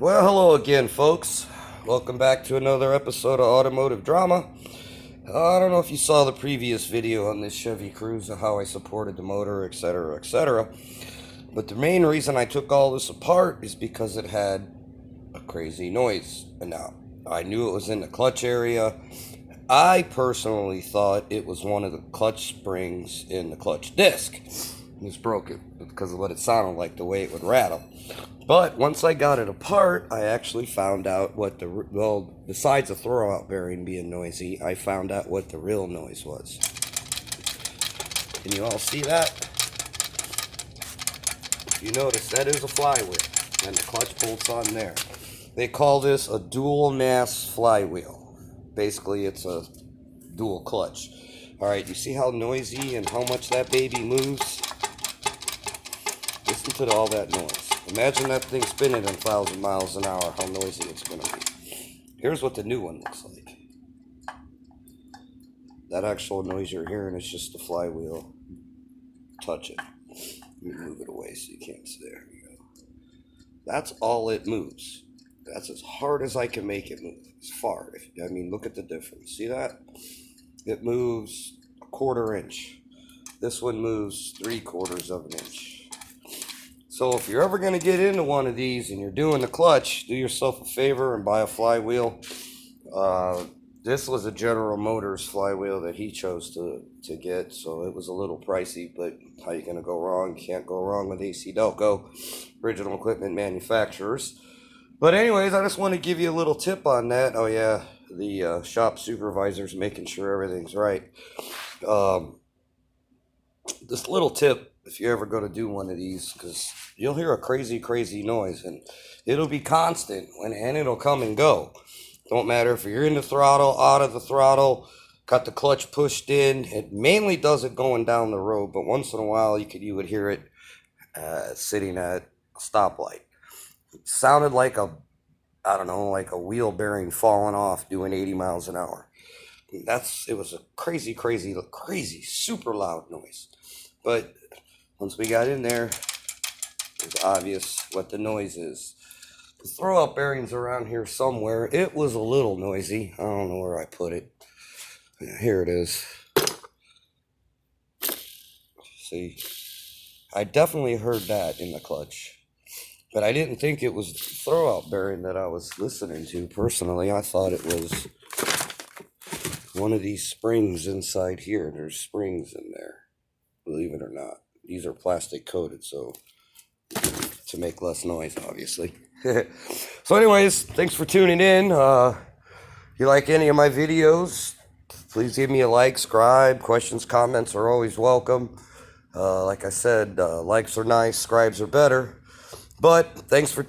Well, hello again, folks. Welcome back to another episode of Automotive Drama. I don't know if you saw the previous video on this Chevy Cruze, how I supported the motor, etc., etc. But the main reason I took all this apart is because it had a crazy noise. And now, I knew it was in the clutch area. I personally thought it was one of the clutch springs in the clutch disc. It was broken because of what it sounded like, the way it would rattle. But once I got it apart, I actually found out what besides the throwout bearing being noisy, I found out what the real noise was. Can you all see that? You notice that is a flywheel, and the clutch bolt's on there. They call this a dual mass flywheel. Basically, it's a dual clutch. Alright, you see how noisy and how much that baby moves? Listen to all that noise. Imagine that thing spinning at 1,000 miles an hour, how noisy it's going to be. Here's what the new one looks like. That actual noise you're hearing is just the flywheel touching. Let me move it away so you can't see. There we go. That's all it moves. That's as hard as I can make it move. It's far. Look at the difference. See that? It moves 1/4 inch. This one moves 3/4 of an inch. So if you're ever going to get into one of these and you're doing the clutch, do yourself a favor and buy a flywheel. This was a General Motors flywheel that he chose to get, so it was a little pricey, but how you going to go wrong? You can't go wrong with AC Delco, original equipment manufacturers. But anyways, I just want to give you a little tip on that. Oh yeah, the shop supervisor's making sure everything's right. This little tip, if you ever go to do one of these, because you'll hear a crazy noise, and it'll be constant, and it'll come and go. Don't matter if you're in the throttle, out of the throttle, got the clutch pushed in. It mainly does it going down the road, but once in a while you would hear it sitting at a stoplight. It sounded like like a wheel bearing falling off doing 80 miles an hour. It was a crazy, super loud noise. But once we got in there, it was obvious what the noise is. The throwout bearings around here somewhere. It was a little noisy. I don't know where I put it. Here it is. See, I definitely heard that in the clutch. But I didn't think it was the throwout bearing that I was listening to. Personally, I thought it was one of these springs inside here. There's springs in there, believe it or not. These are plastic coated, so to make less noise, obviously. So anyways, thanks for tuning in. If you like any of my videos, please give me a like, subscribe. Questions, comments are always welcome. Like I said, likes are nice, subscribes are better. But thanks for tuning in.